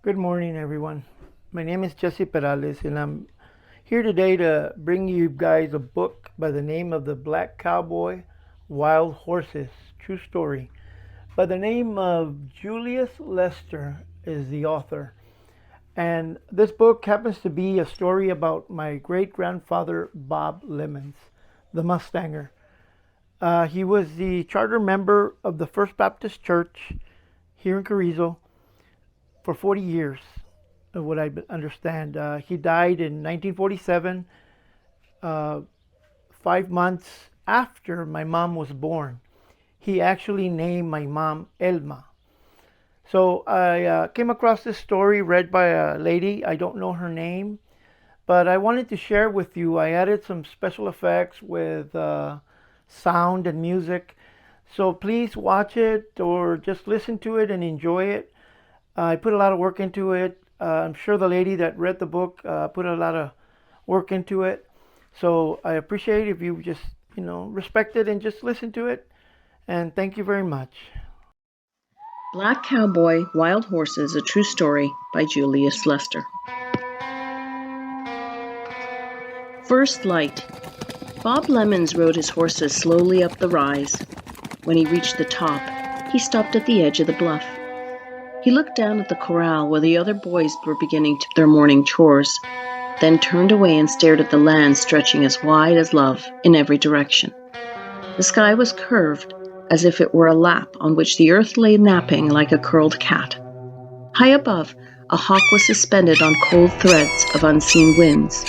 Good morning, everyone. My name is Jesse Perales, and I'm here today to bring you guys a book by the name of the Black Cowboy Wild Horses. True story. By the name of Julius Lester is the author. And this book happens to be a story about my great grandfather, Bob Lemmons, the Mustanger. He was the charter member of the First Baptist Church here in Carrizo for 40 years, of what I understand. He died in 1947, uh, 5 months after my mom was born. He actually named my mom Elma. So I came across this story read by a lady. I don't know her name, but I wanted to share with you. I added some special effects with sound and music. So please watch it or just listen to it and enjoy it. I put a lot of work into it. I'm sure the lady that read the book put a lot of work into it. So I appreciate if you just, respect it and just listen to it. And thank you very much. Black Cowboy Wild Horses, a True Story by Julius Lester. First Light. Bob Lemmons rode his horses slowly up the rise. When he reached the top, he stopped at the edge of the bluff. He looked down at the corral where the other boys were beginning their morning chores, then turned away and stared at the land stretching as wide as love in every direction. The sky was curved, as if it were a lap on which the earth lay napping like a curled cat. High above, a hawk was suspended on cold threads of unseen winds.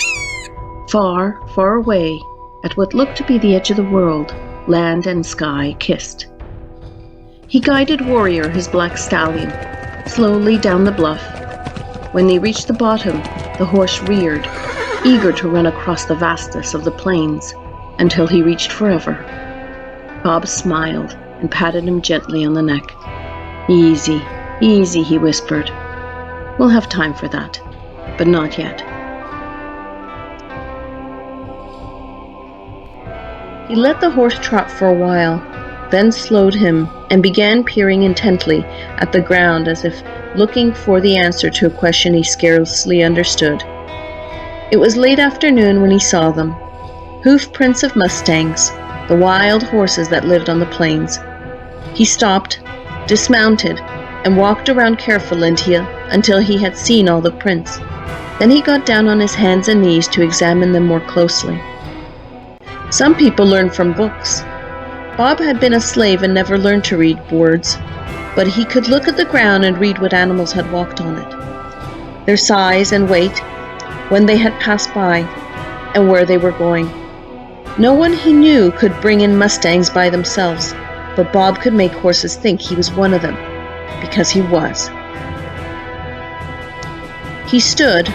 Far, far away, at what looked to be the edge of the world, land and sky kissed. He guided Warrior, his black stallion, slowly down the bluff. When they reached the bottom, the horse reared, eager to run across the vastness of the plains, until he reached forever. Bob smiled and patted him gently on the neck. "Easy, easy," he whispered. "We'll have time for that, but not yet." He let the horse trot for a while, then slowed him and began peering intently at the ground as if looking for the answer to a question he scarcely understood. It was late afternoon when he saw them. Hoof prints of mustangs, the wild horses that lived on the plains. He stopped, dismounted, and walked around carefully until he had seen all the prints. Then he got down on his hands and knees to examine them more closely. Some people learn from books. Bob had been a slave and never learned to read words, but he could look at the ground and read what animals had walked on it, their size and weight, when they had passed by, and where they were going. No one he knew could bring in mustangs by themselves, but Bob could make horses think he was one of them, because he was. He stood,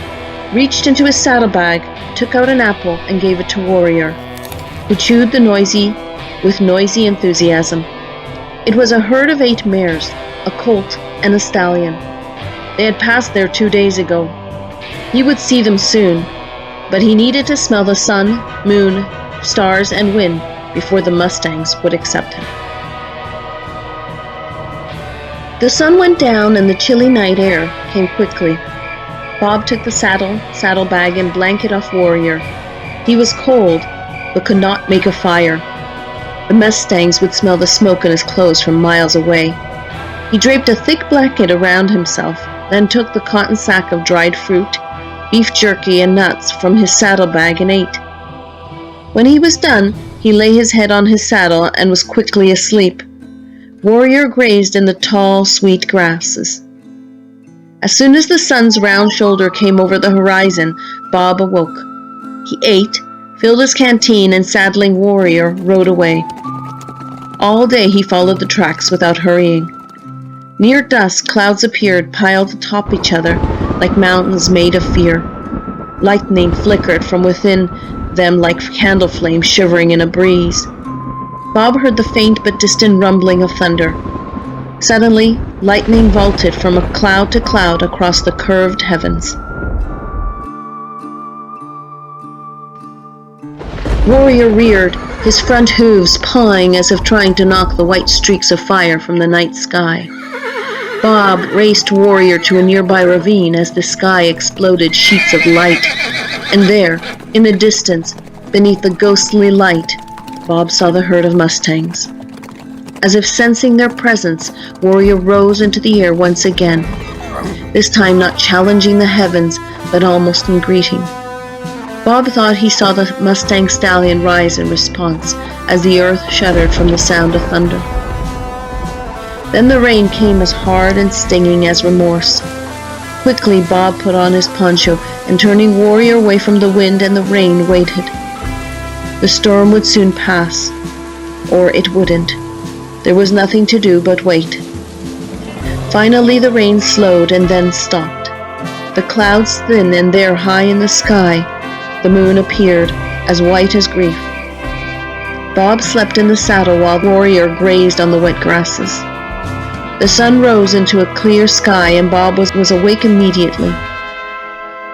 reached into his saddlebag, took out an apple, and gave it to Warrior, who chewed with noisy enthusiasm. It was a herd of 8 mares, a colt, and a stallion. They had passed there 2 days ago. He would see them soon, but he needed to smell the sun, moon, stars, and wind before the mustangs would accept him. The sun went down and the chilly night air came quickly. Bob took the saddlebag, and blanket off Warrior. He was cold, but could not make a fire. The mustangs would smell the smoke in his clothes from miles away. He draped a thick blanket around himself, then took the cotton sack of dried fruit, beef jerky, and nuts from his saddlebag and ate. When he was done, he lay his head on his saddle and was quickly asleep. Warrior grazed in the tall, sweet grasses. As soon as the sun's round shoulder came over the horizon, Bob awoke. He ate, filled his canteen, and saddling Warrior, rode away. All day he followed the tracks without hurrying. Near dusk, clouds appeared piled atop each other like mountains made of fear. Lightning flickered from within them like candle flames shivering in a breeze. Bob heard the faint but distant rumbling of thunder. Suddenly, lightning vaulted from cloud to cloud across the curved heavens. Warrior reared, his front hooves pawing as if trying to knock the white streaks of fire from the night sky. Bob raced Warrior to a nearby ravine as the sky exploded sheets of light. And there, in the distance, beneath the ghostly light, Bob saw the herd of mustangs. As if sensing their presence, Warrior rose into the air once again, this time not challenging the heavens, but almost in greeting. Bob thought he saw the mustang stallion rise in response as the earth shuddered from the sound of thunder. Then the rain came as hard and stinging as remorse. Quickly Bob put on his poncho and, turning Warrior away from the wind and the rain, waited. The storm would soon pass, or it wouldn't. There was nothing to do but wait. Finally the rain slowed and then stopped. The clouds thinned, and there, high in the sky, the moon appeared, as white as grief. Bob slept in the saddle while Warrior grazed on the wet grasses. The sun rose into a clear sky, and Bob was awake immediately.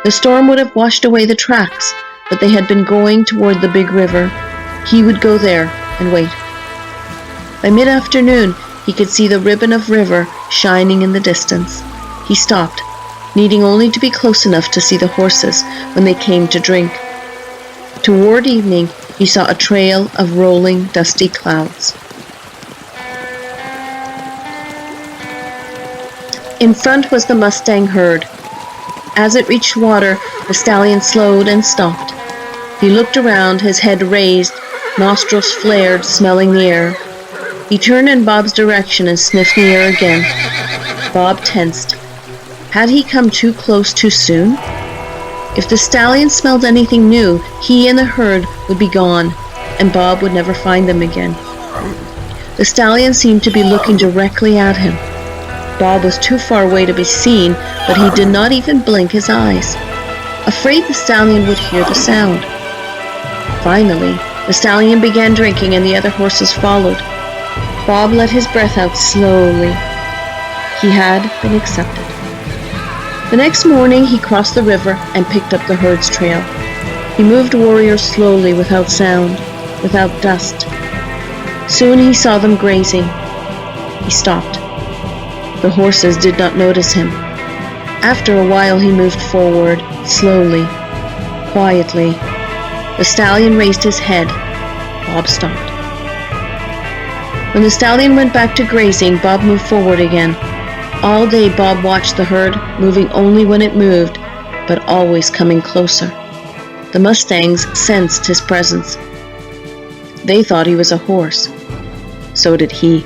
The storm would have washed away the tracks, but they had been going toward the big river. He would go there and wait. By mid-afternoon, he could see the ribbon of river shining in the distance. He stopped, needing only to be close enough to see the horses when they came to drink. Toward evening, he saw a trail of rolling, dusty clouds. In front was the mustang herd. As it reached water, the stallion slowed and stopped. He looked around, his head raised, nostrils flared, smelling the air. He turned in Bob's direction and sniffed the air again. Bob tensed. Had he come too close too soon? If the stallion smelled anything new, he and the herd would be gone, and Bob would never find them again. The stallion seemed to be looking directly at him. Bob was too far away to be seen, but he did not even blink his eyes, afraid the stallion would hear the sound. Finally, the stallion began drinking, and the other horses followed. Bob let his breath out slowly. He had been accepted. The next morning he crossed the river and picked up the herd's trail. He moved Warrior slowly, without sound, without dust. Soon he saw them grazing. He stopped. The horses did not notice him. After a while he moved forward, slowly, quietly. The stallion raised his head. Bob stopped. When the stallion went back to grazing, Bob moved forward again. All day Bob watched the herd, moving only when it moved, but always coming closer. The mustangs sensed his presence. They thought he was a horse. So did he.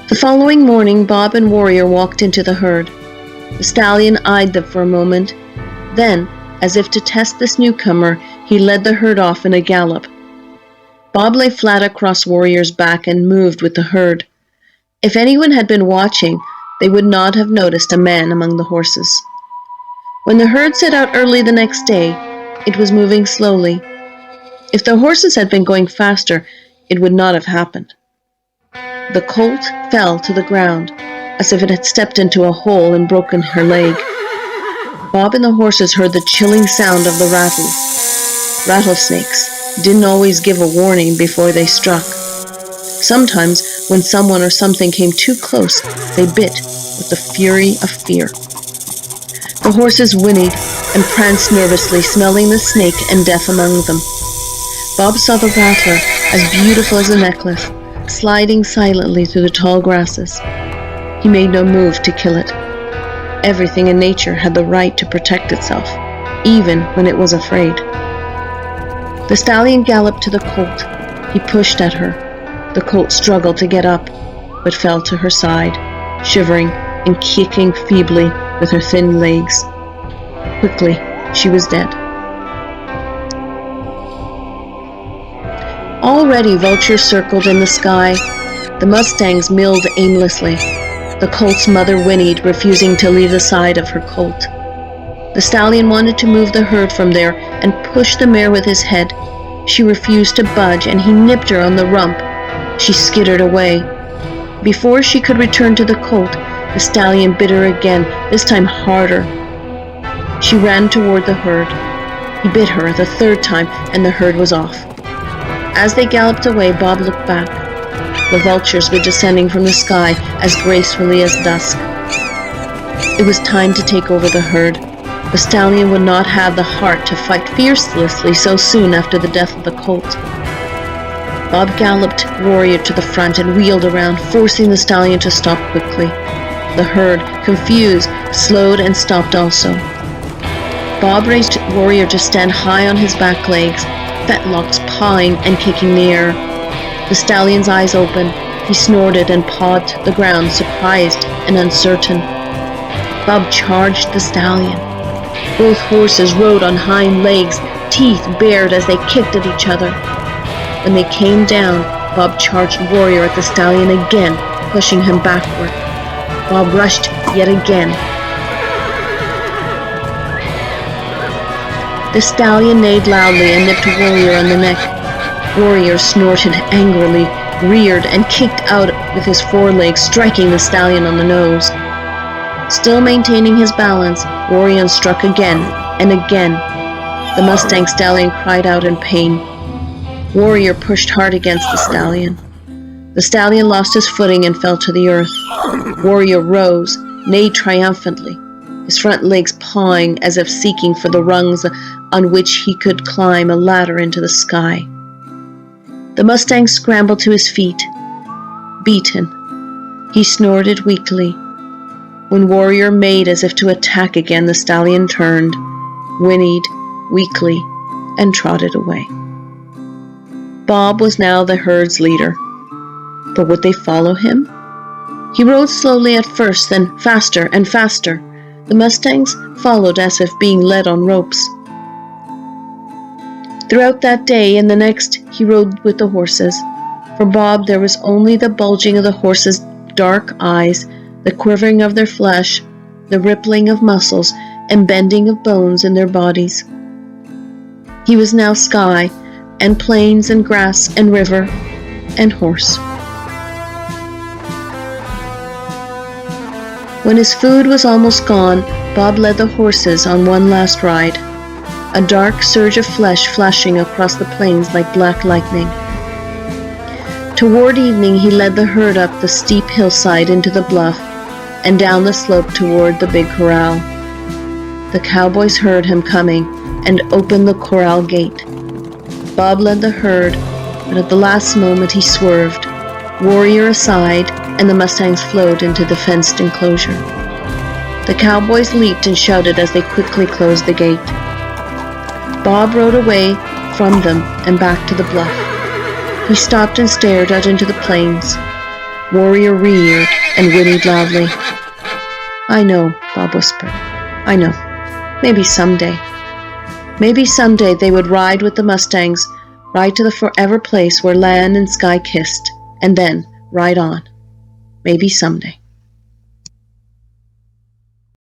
The following morning, Bob and Warrior walked into the herd. The stallion eyed them for a moment. Then, as if to test this newcomer, he led the herd off in a gallop. Bob lay flat across Warrior's back and moved with the herd. If anyone had been watching, they would not have noticed a man among the horses. When the herd set out early the next day, it was moving slowly. If the horses had been going faster, it would not have happened. The colt fell to the ground, as if it had stepped into a hole and broken her leg. Bob and the horses heard the chilling sound of the rattle. Rattlesnakes didn't always give a warning before they struck. Sometimes, when someone or something came too close, they bit with the fury of fear. The horses whinnied and pranced nervously, smelling the snake and death among them. Bob saw the rattler, as beautiful as a necklace, sliding silently through the tall grasses. He made no move to kill it. Everything in nature had the right to protect itself, even when it was afraid. The stallion galloped to the colt. He pushed at her. The colt struggled to get up, but fell to her side, shivering and kicking feebly with her thin legs. Quickly, she was dead. Already vultures circled in the sky. The mustangs milled aimlessly. The colt's mother whinnied, refusing to leave the side of her colt. The stallion wanted to move the herd from there and push the mare with his head. She refused to budge, and he nipped her on the rump. She skittered away. Before she could return to the colt, the stallion bit her again, this time harder. She ran toward the herd. He bit her the third time, and the herd was off. As they galloped away, Bob looked back. The vultures were descending from the sky as gracefully as dusk. It was time to take over the herd. The stallion would not have the heart to fight fiercely so soon after the death of the colt. Bob galloped Warrior to the front and wheeled around, forcing the stallion to stop quickly. The herd, confused, slowed and stopped also. Bob raised Warrior to stand high on his back legs, fetlocks pawing and kicking the air. The stallion's eyes opened. He snorted and pawed the ground, surprised and uncertain. Bob charged the stallion. Both horses rode on hind legs, teeth bared as they kicked at each other. When they came down, Bob charged Warrior at the stallion again, pushing him backward. Bob rushed yet again. The stallion neighed loudly and nipped Warrior on the neck. Warrior snorted angrily, reared, and kicked out with his forelegs, striking the stallion on the nose. Still maintaining his balance, Warrior struck again and again. The Mustang stallion cried out in pain. Warrior pushed hard against the stallion. The stallion lost his footing and fell to the earth. Warrior rose, neighed triumphantly, his front legs pawing as if seeking for the rungs on which he could climb a ladder into the sky. The Mustang scrambled to his feet. Beaten, he snorted weakly. When Warrior made as if to attack again, the stallion turned, whinnied weakly, and trotted away. Bob was now the herd's leader. But would they follow him? He rode slowly at first, then faster and faster. The Mustangs followed as if being led on ropes. Throughout that day and the next, he rode with the horses. For Bob, there was only the bulging of the horses' dark eyes, the quivering of their flesh, the rippling of muscles, and bending of bones in their bodies. He was now sky, and plains, and grass, and river, and horse. When his food was almost gone, Bob led the horses on one last ride, a dark surge of flesh flashing across the plains like black lightning. Toward evening, he led the herd up the steep hillside into the bluff and down the slope toward the big corral. The cowboys heard him coming and opened the corral gate. Bob led the herd, but at the last moment he swerved, Warrior aside, and the Mustangs flowed into the fenced enclosure. The cowboys leaped and shouted as they quickly closed the gate. Bob rode away from them and back to the bluff. He stopped and stared out into the plains. Warrior reared and whinnied loudly. "I know," Bob whispered. "I know. Maybe someday. Maybe someday they would ride with the Mustangs, ride to the forever place where land and sky kissed, and then ride on. Maybe someday."